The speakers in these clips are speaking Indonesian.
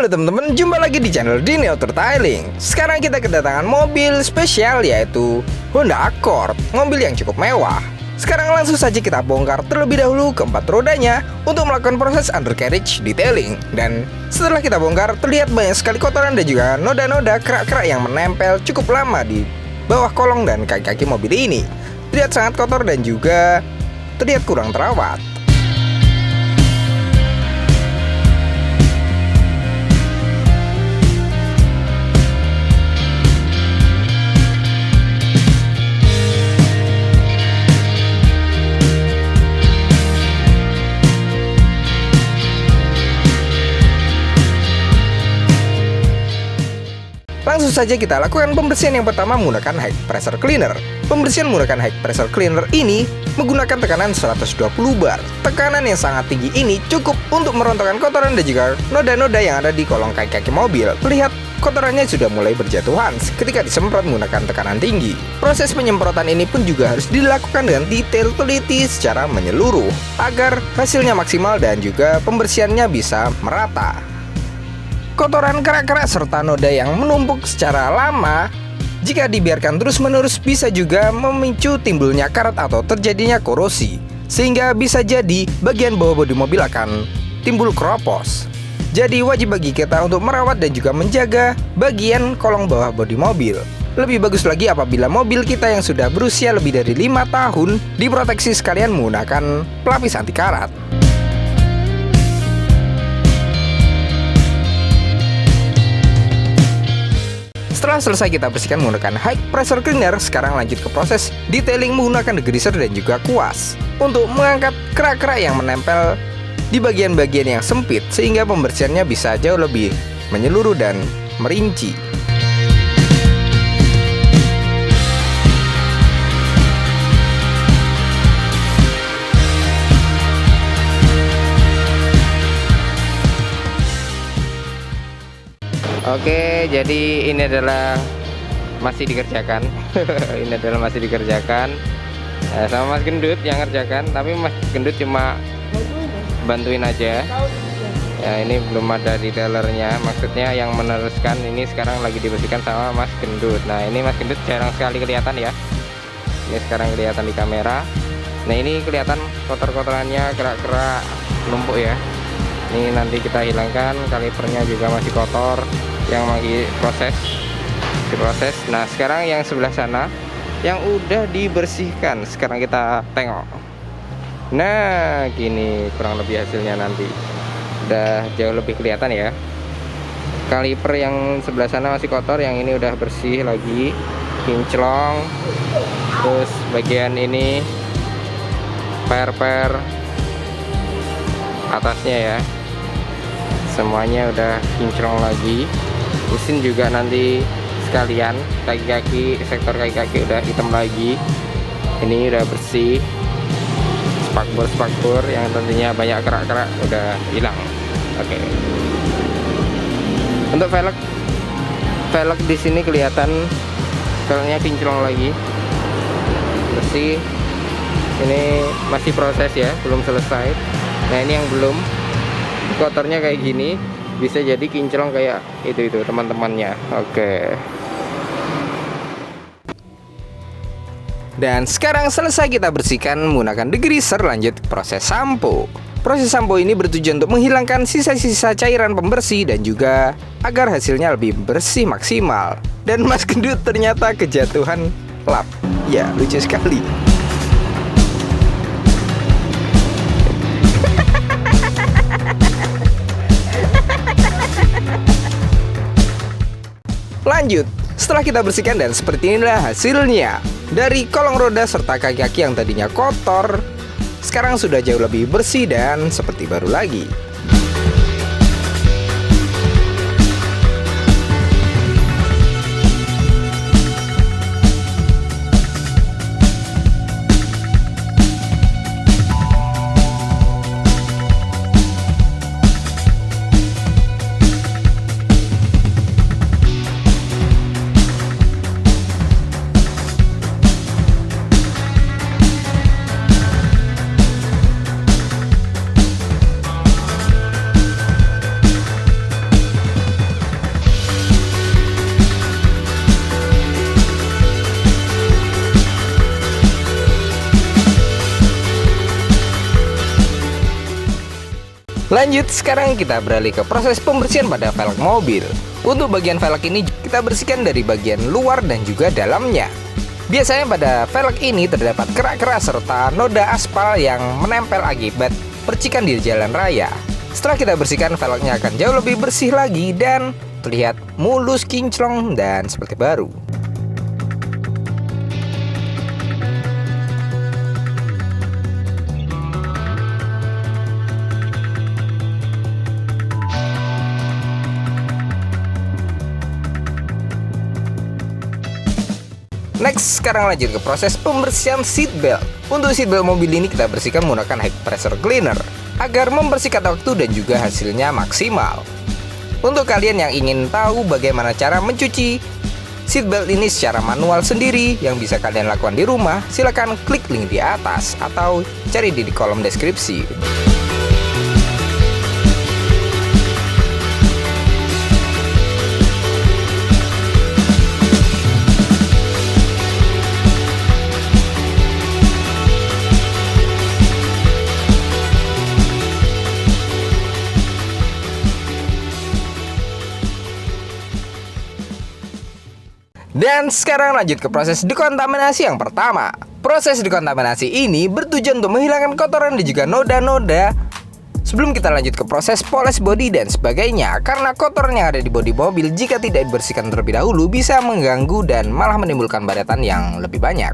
Halo teman-teman, jumpa lagi di channel Dini Autotailing. Sekarang kita kedatangan mobil spesial yaitu Honda Accord, mobil yang cukup mewah. Sekarang langsung saja kita bongkar terlebih dahulu keempat rodanya untuk melakukan proses undercarriage detailing. Dan setelah kita bongkar, terlihat banyak sekali kotoran dan juga noda-noda kerak-kerak yang menempel cukup lama di bawah kolong dan kaki-kaki mobil ini. Terlihat sangat kotor dan juga terlihat kurang terawat. Langsung saja kita lakukan pembersihan yang pertama menggunakan high pressure cleaner. Pembersihan menggunakan high pressure cleaner ini menggunakan tekanan 120 bar. Tekanan yang sangat tinggi ini cukup untuk merontokkan kotoran dan juga noda-noda yang ada di kolong kaki-kaki mobil. Terlihat kotorannya sudah mulai berjatuhan ketika disemprot menggunakan tekanan tinggi. Proses penyemprotan ini pun juga harus dilakukan dengan detail teliti secara menyeluruh agar hasilnya maksimal dan juga pembersihannya bisa merata. Kotoran kerak-kerak serta noda yang menumpuk secara lama jika dibiarkan terus-menerus bisa juga memicu timbulnya karat atau terjadinya korosi, sehingga bisa jadi bagian bawah bodi mobil akan timbul keropos. Jadi wajib bagi kita untuk merawat dan juga menjaga bagian kolong bawah bodi mobil. Lebih bagus lagi apabila mobil kita yang sudah berusia lebih dari 5 tahun diproteksi sekalian menggunakan pelapis anti karat. Setelah selesai kita bersihkan menggunakan high pressure cleaner, sekarang lanjut ke proses detailing menggunakan degreaser dan juga kuas untuk mengangkat kerak-kerak yang menempel di bagian-bagian yang sempit sehingga pembersihannya bisa jauh lebih menyeluruh dan merinci. Oke, jadi ini adalah masih dikerjakan. Ini adalah masih dikerjakan sama Mas Gendut yang ngerjakan, tapi Mas Gendut cuma bantuin aja. Ya, ini belum ada detailernya, maksudnya yang meneruskan ini sekarang lagi dibersihkan sama Mas Gendut. Nah, ini Mas Gendut jarang sekali kelihatan ya. Ini sekarang kelihatan di kamera. Nah, ini kelihatan kotor-kotorannya, kerak-kerak numpuk ya. Ini nanti kita hilangkan, kalipernya juga masih kotor yang lagi diproses. Nah, sekarang yang sebelah sana yang udah dibersihkan, sekarang kita tengok. Nah, gini kurang lebih hasilnya nanti. Udah jauh lebih kelihatan ya. Kaliper yang sebelah sana masih kotor, yang ini udah bersih lagi, kinclong. Terus bagian ini per atasnya ya, semuanya udah kinclong lagi. Mesin juga nanti sekalian, kaki-kaki, sektor kaki-kaki udah hitam lagi. Ini udah bersih. Spakbor yang tentunya banyak kerak-kerak udah hilang. Oke. Untuk velg di sini kelihatan velgnya kinclong lagi, bersih. Ini masih proses ya, belum selesai. Nah, ini yang belum, kotornya kayak gini, bisa jadi kinclong kayak itu teman-temannya. Oke. Dan sekarang selesai kita bersihkan menggunakan degreaser, lanjut proses sampo. Proses sampo ini bertujuan untuk menghilangkan sisa-sisa cairan pembersih dan juga agar hasilnya lebih bersih maksimal. Dan Mas Gendut ternyata kejatuhan lap. Ya, lucu sekali. Lanjut, setelah kita bersihkan dan seperti inilah hasilnya. Dari kolong roda serta kaki-kaki yang tadinya kotor, sekarang sudah jauh lebih bersih dan seperti baru lagi. Lanjut, sekarang kita beralih ke proses pembersihan pada velg mobil. Untuk bagian velg ini kita bersihkan dari bagian luar dan juga dalamnya. Biasanya pada velg ini terdapat kerak-kerak serta noda aspal yang menempel akibat percikan di jalan raya. Setelah kita bersihkan, velgnya akan jauh lebih bersih lagi dan terlihat mulus, kinclong, dan seperti baru. Next, sekarang lanjut ke proses pembersihan seatbelt. Untuk seatbelt mobil ini kita bersihkan menggunakan high pressure cleaner agar membersihkan waktu dan juga hasilnya maksimal. Untuk kalian yang ingin tahu bagaimana cara mencuci seatbelt ini secara manual sendiri yang bisa kalian lakukan di rumah, silahkan klik link di atas atau cari di kolom deskripsi. Dan sekarang lanjut ke proses dekontaminasi yang pertama. Proses dekontaminasi ini bertujuan untuk menghilangkan kotoran dan juga noda-noda sebelum kita lanjut ke proses poles bodi dan sebagainya. Karena kotoran yang ada di bodi mobil jika tidak dibersihkan terlebih dahulu bisa mengganggu dan malah menimbulkan baretan yang lebih banyak.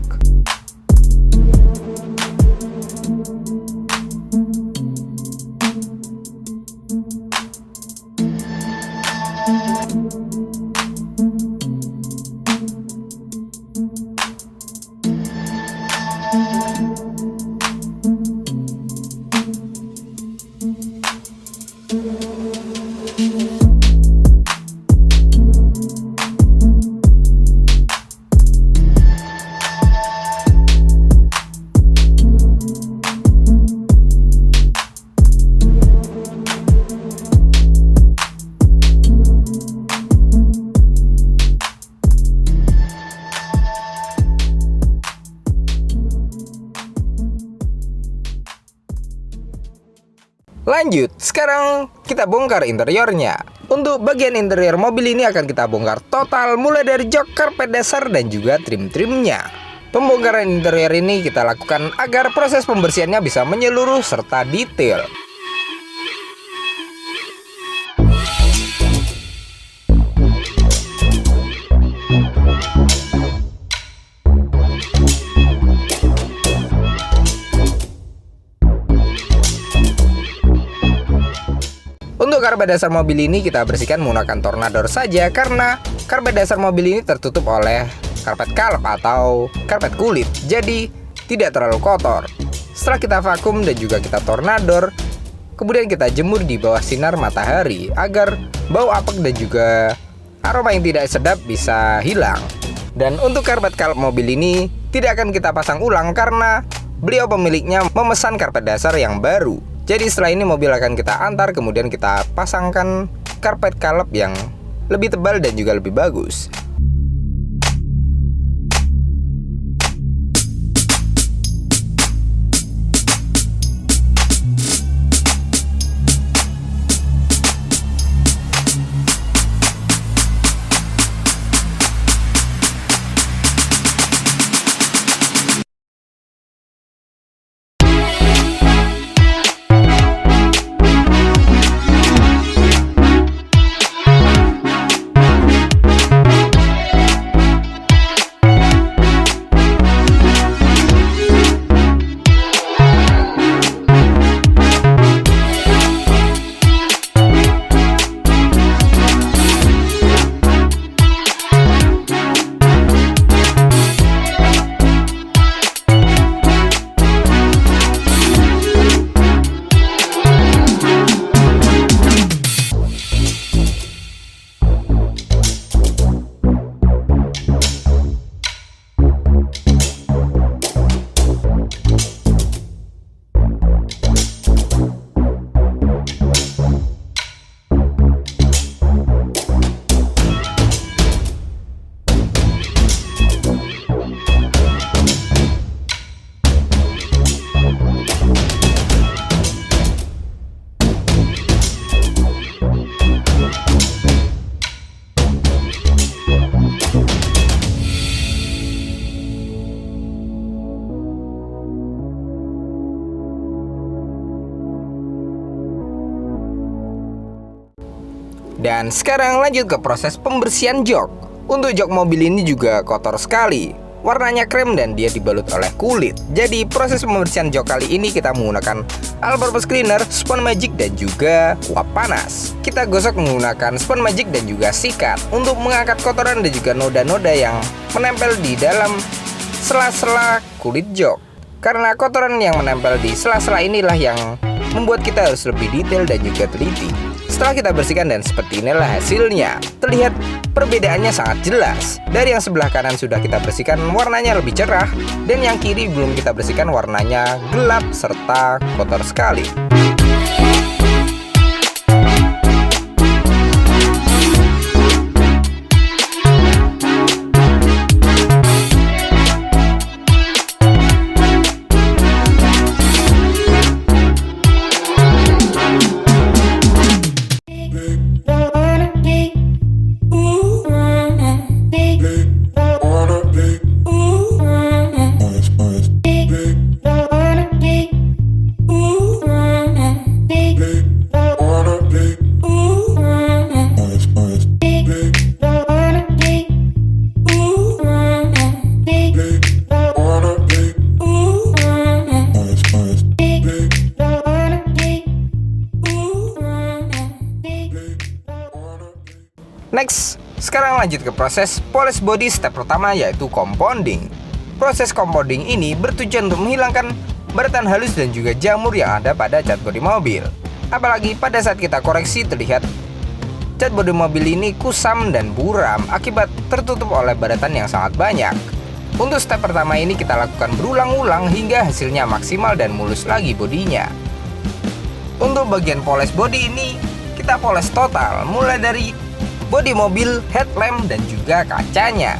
Lanjut, sekarang kita bongkar interiornya. Untuk bagian interior mobil ini akan kita bongkar total mulai dari jok, karpet dasar, dan juga trim-trimnya. Pembongkaran interior ini kita lakukan agar proses pembersihannya bisa menyeluruh serta detail. Untuk karpet dasar mobil ini kita bersihkan menggunakan tornador saja karena karpet dasar mobil ini tertutup oleh karpet kalp atau karpet kulit, jadi tidak terlalu kotor. Setelah kita vakum dan juga kita tornador, kemudian kita jemur di bawah sinar matahari agar bau apek dan juga aroma yang tidak sedap bisa hilang. Dan untuk karpet kalp mobil ini tidak akan kita pasang ulang karena beliau pemiliknya memesan karpet dasar yang baru. Jadi setelah ini mobil akan kita antar, kemudian kita pasangkan karpet kalp yang lebih tebal dan juga lebih bagus. Dan sekarang lanjut ke proses pembersihan jok. Untuk jok mobil ini juga kotor sekali. Warnanya krem dan dia dibalut oleh kulit. Jadi proses pembersihan jok kali ini kita menggunakan all-purpose cleaner, spon magic dan juga uap panas. Kita gosok menggunakan spon magic dan juga sikat untuk mengangkat kotoran dan juga noda-noda yang menempel di dalam sela-sela kulit jok. Karena kotoran yang menempel di sela-sela inilah yang membuat kita harus lebih detail dan juga teliti. Setelah kita bersihkan dan seperti inilah hasilnya. Terlihat perbedaannya sangat jelas. Dari yang sebelah kanan sudah kita bersihkan, warnanya lebih cerah, dan yang kiri belum kita bersihkan, warnanya gelap serta kotor sekali. Next, sekarang lanjut ke proses polish body step pertama, yaitu compounding. Proses compounding ini bertujuan untuk menghilangkan baratan halus dan juga jamur yang ada pada cat bodi mobil. Apalagi pada saat kita koreksi terlihat cat bodi mobil ini kusam dan buram akibat tertutup oleh baratan yang sangat banyak. Untuk step pertama ini kita lakukan berulang-ulang hingga hasilnya maksimal dan mulus lagi bodinya. Untuk bagian polish body ini kita poles total, mulai dari bodi mobil, headlamp, dan juga kacanya.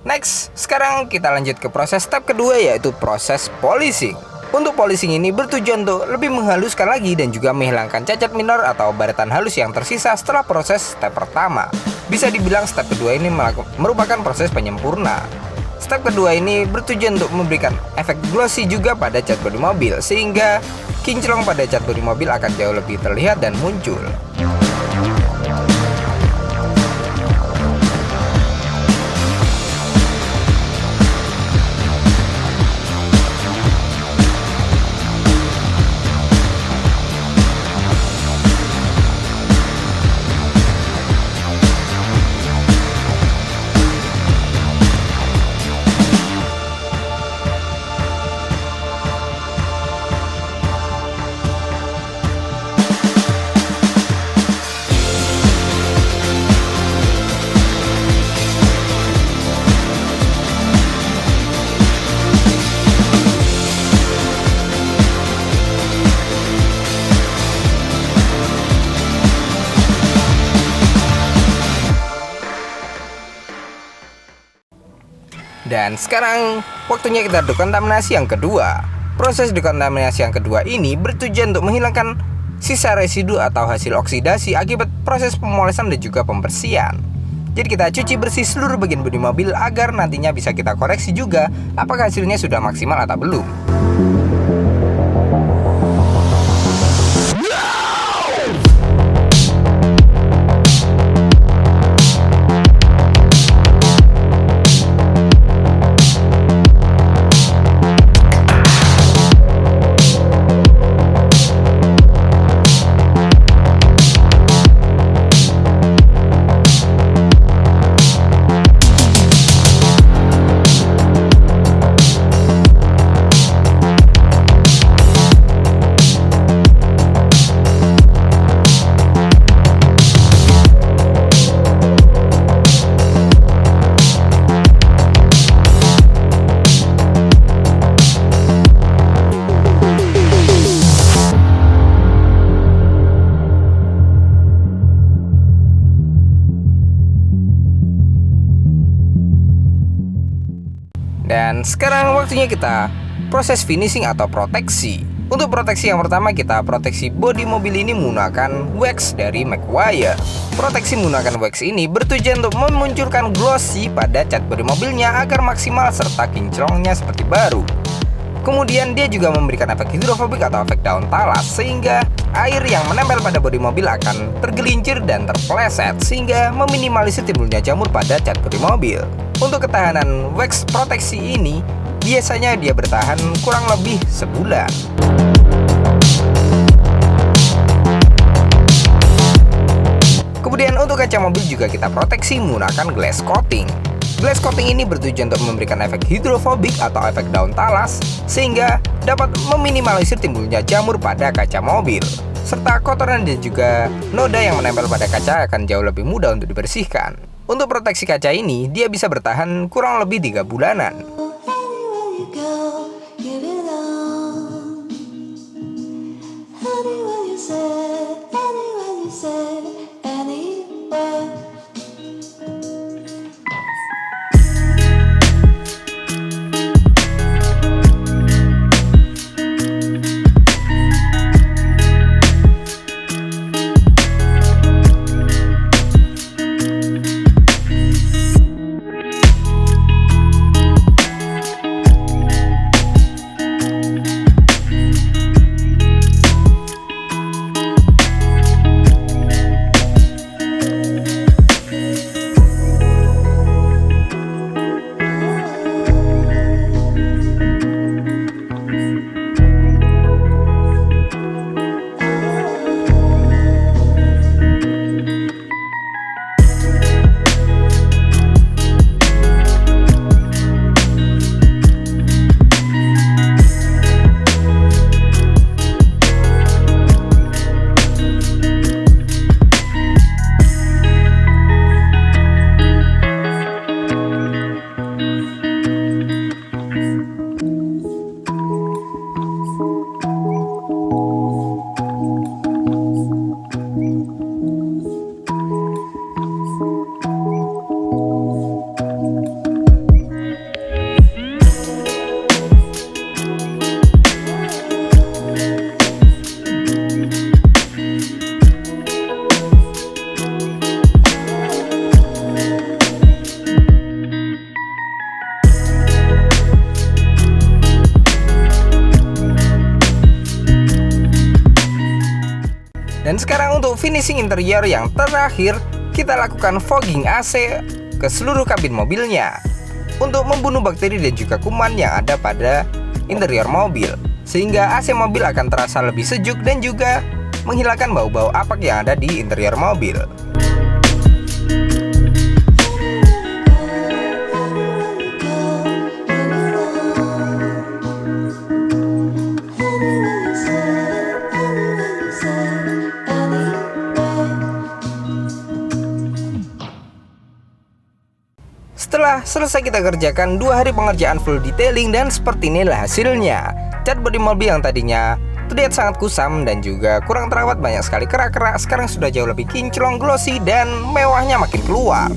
Next, sekarang kita lanjut ke proses step kedua, yaitu proses polishing. Untuk polishing ini bertujuan untuk lebih menghaluskan lagi dan juga menghilangkan cacat minor atau baratan halus yang tersisa setelah proses step pertama. Bisa dibilang step kedua ini merupakan proses penyempurna. Step kedua ini bertujuan untuk memberikan efek glossy juga pada cat bodi mobil, sehingga kinclong pada cat bodi mobil akan jauh lebih terlihat dan muncul. Dan sekarang waktunya kita dekontaminasi yang kedua. Proses dekontaminasi yang kedua ini bertujuan untuk menghilangkan sisa residu atau hasil oksidasi akibat proses pemolesan dan juga pembersihan. Jadi kita cuci bersih seluruh bagian bodi mobil agar nantinya bisa kita koreksi juga apakah hasilnya sudah maksimal atau belum. Dan sekarang waktunya kita proses finishing atau proteksi. Untuk proteksi yang pertama, kita proteksi bodi mobil ini menggunakan wax dari Maguire. Proteksi menggunakan wax ini bertujuan untuk memunculkan glossy pada cat bodi mobilnya agar maksimal serta kinclongnya seperti baru. Kemudian dia juga memberikan efek hidrofobik atau efek daun talas, sehingga air yang menempel pada bodi mobil akan tergelincir dan terpeleset, sehingga meminimalisir timbulnya jamur pada cat bodi mobil. Untuk ketahanan wax proteksi ini, biasanya dia bertahan kurang lebih sebulan. Kemudian untuk kaca mobil juga kita proteksi menggunakan glass coating. Glass coating ini bertujuan untuk memberikan efek hidrofobik atau efek daun talas, sehingga dapat meminimalisir timbulnya jamur pada kaca mobil. Serta kotoran dan juga noda yang menempel pada kaca akan jauh lebih mudah untuk dibersihkan. Untuk proteksi kaca ini, dia bisa bertahan kurang lebih 3 bulanan. Dan sekarang untuk finishing interior yang terakhir, kita lakukan fogging AC ke seluruh kabin mobilnya untuk membunuh bakteri dan juga kuman yang ada pada interior mobil, sehingga AC mobil akan terasa lebih sejuk dan juga menghilangkan bau-bau apak yang ada di interior mobil. Setelah selesai kita kerjakan 2 hari pengerjaan full detailing, dan seperti inilah hasilnya. Cat bodi mobil yang tadinya terlihat sangat kusam dan juga kurang terawat, banyak sekali kerak-kerak, sekarang sudah jauh lebih kinclong, glossy, dan mewahnya makin keluar.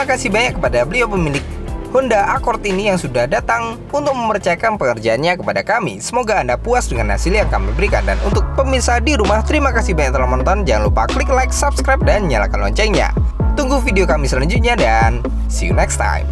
Terima kasih banyak kepada beliau pemilik Honda Accord ini yang sudah datang untuk mempercayakan pekerjaannya kepada kami. Semoga Anda puas dengan hasil yang kami berikan. Dan untuk pemirsa di rumah, terima kasih banyak telah menonton. Jangan lupa klik like, subscribe, dan nyalakan loncengnya. Tunggu video kami selanjutnya dan see you next time.